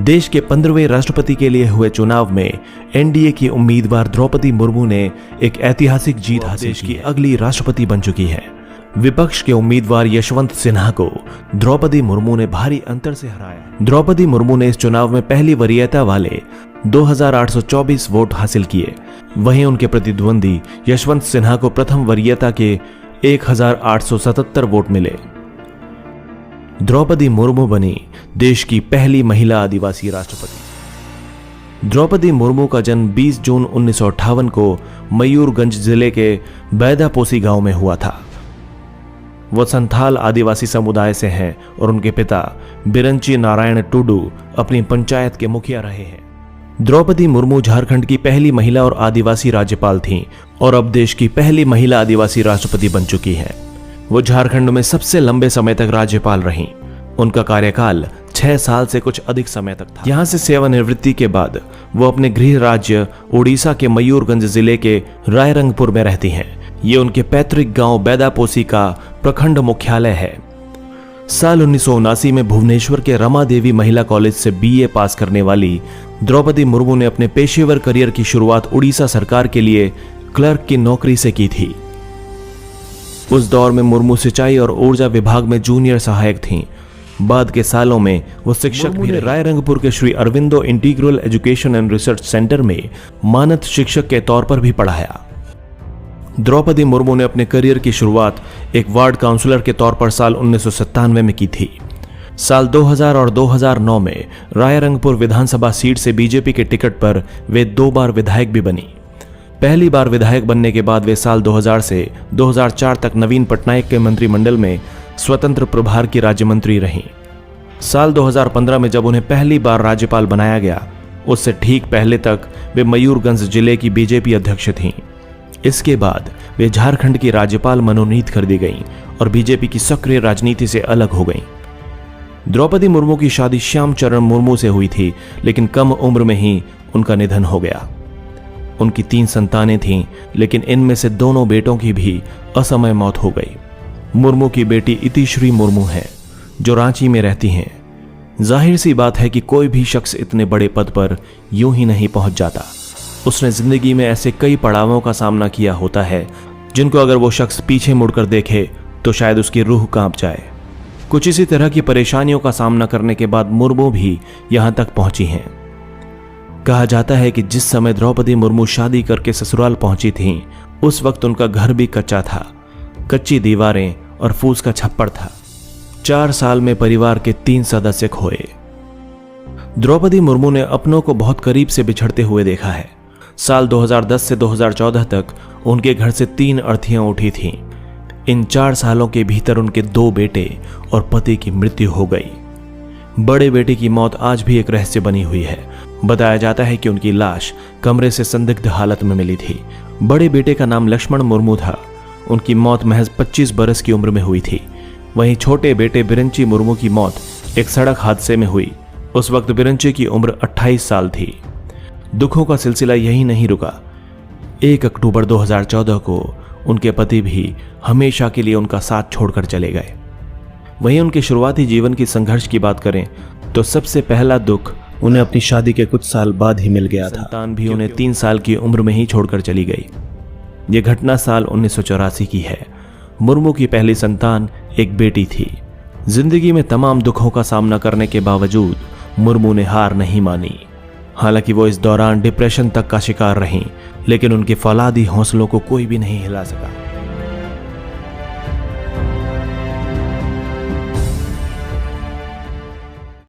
देश के 15वें राष्ट्रपति के लिए हुए चुनाव में एनडीए की उम्मीदवार द्रौपदी मुर्मू ने एक ऐतिहासिक जीत हासिल की। देश की अगली राष्ट्रपति बन चुकी है। विपक्ष के उम्मीदवार यशवंत सिन्हा को द्रौपदी मुर्मू ने भारी अंतर से हराया। द्रौपदी मुर्मू ने इस चुनाव में पहली वरीयता वाले 2824 वोट हासिल किए। वहीं उनके प्रतिद्वंदी यशवंत सिन्हा को प्रथम वरीयता के 1877 वोट मिले। द्रौपदी मुर्मू बनी देश की पहली महिला आदिवासी राष्ट्रपति। द्रौपदी मुर्मू का जन्म 20 जून 1958 को मयूरगंज जिले के बैदापोसी गांव में हुआ था। वो संथाल आदिवासी समुदाय से हैं और उनके पिता बिरंची नारायण टुडू अपनी पंचायत के मुखिया रहे हैं। द्रौपदी मुर्मू झारखंड की पहली महिला और आदिवासी राज्यपाल थीं और अब देश की पहली महिला आदिवासी राष्ट्रपति बन चुकी हैं। वो झारखंड में सबसे लंबे समय तक राज्यपाल रहीं। उनका कार्यकाल 6 साल से कुछ अधिक समय तक था। यहाँ से सेवानिवृत्ति के बाद वो अपने गृह राज्य उड़ीसा के मयूरगंज जिले के रायरंगपुर में रहती हैं। ये उनके पैतृक गांव बैदापोसी का प्रखंड मुख्यालय है। साल 1979 में भुवनेश्वर के रमा देवी महिला कॉलेज से बीए पास करने वाली द्रौपदी मुर्मू ने अपने पेशेवर करियर की शुरुआत उड़ीसा सरकार के लिए क्लर्क की नौकरी से की थी। उस दौर में मुर्मू सिंचाई और ऊर्जा विभाग में जूनियर सहायक थीं। बाद के सालों में वो शिक्षक भी रही। रायरंगपुर के Shri Aurobindo integral education and research centre में मानद शिक्षक के तौर पर भी पढ़ाया। द्रौपदी मुर्मू ने अपने करियर की शुरुआत एक वार्ड काउंसलर के तौर पर साल 1997 में की थी। साल 2000 और 2009 में रायरंगपुर विधानसभा सीट से बीजेपी के टिकट पर वे 2 बार विधायक भी बनी। पहली बार विधायक बनने के बाद वे साल 2000 से 2004 तक नवीन पटनायक के मंत्रिमंडल में स्वतंत्र प्रभार की राज्य मंत्री रहीं। साल 2015 में जब उन्हें पहली बार राज्यपाल बनाया गया, उससे ठीक पहले तक वे मयूरगंज जिले की बीजेपी अध्यक्ष थीं। इसके बाद वे झारखंड की राज्यपाल मनोनीत कर दी गईं और बीजेपी की सक्रिय राजनीति से अलग हो गईं। द्रौपदी मुर्मू की शादी श्याम चरण मुर्मू से हुई थी, लेकिन कम उम्र में ही उनका निधन हो गया। उनकी 3 संतानें थीं, लेकिन इनमें से दोनों बेटों की भी असमय मौत हो गई। मुर्मू की बेटी इतिश्री मुर्मू है, जो रांची में रहती हैं। जाहिर सी बात है कि कोई भी शख्स इतने बड़े पद पर यूं ही नहीं पहुंच जाता। उसने जिंदगी में ऐसे कई पड़ावों का सामना किया होता है जिनको अगर वो शख्स पीछे मुड़कर देखे तो शायद उसकी रूह कांप जाए। कुछ इसी तरह की परेशानियों का सामना करने के बाद मुर्मू भी यहां तक पहुंची हैं। कहा जाता है कि जिस समय द्रौपदी मुर्मू शादी करके ससुराल पहुंची थीं, उस वक्त उनका घर भी कच्चा था, कच्ची दीवारें और फूस का छप्पर था। 4 साल में परिवार के 3 सदस्य खोए। द्रौपदी मुर्मू ने अपनों को बहुत करीब से बिछड़ते हुए देखा है। साल 2010 से 2014 तक उनके घर से 3 अर्थियां उठी थीं। इन 4 सालों के भीतर उनके 2 बेटे और पति की मृत्यु हो गई। बड़े बेटे की मौत आज भी एक रहस्य बनी हुई है। बताया जाता है कि उनकी लाश कमरे से संदिग्ध हालत में मिली थी। बड़े बेटे का नाम लक्ष्मण मुर्मू था। उनकी मौत महज 25 बरस की उम्र में हुई थी। वहीं छोटे बेटे बिरंची मुर्मू की मौत एक सड़क हादसे में हुई। उस वक्त बिरंची की उम्र 28 साल थी। दुखों का सिलसिला यही नहीं रुका। 1 अक्टूबर 2014 को उनके पति भी हमेशा के लिए उनका साथ छोड़कर चले गए। वहीं उनके शुरुआती जीवन की संघर्ष की बात करें तो सबसे पहला दुख उन्हें अपनी शादी के कुछ साल बाद ही मिल गया था। संतान भी उन्हें 3 साल की उम्र में ही छोड़कर चली गई। यह घटना साल 1984 की है। मुर्मू की पहली संतान एक बेटी थी। जिंदगी में तमाम दुखों का सामना करने के बावजूद मुर्मू ने हार नहीं मानी। हालांकि वो इस दौरान डिप्रेशन तक का शिकार रहीं, लेकिन उनके फौलादी हौसलों को कोई भी नहीं हिला सका।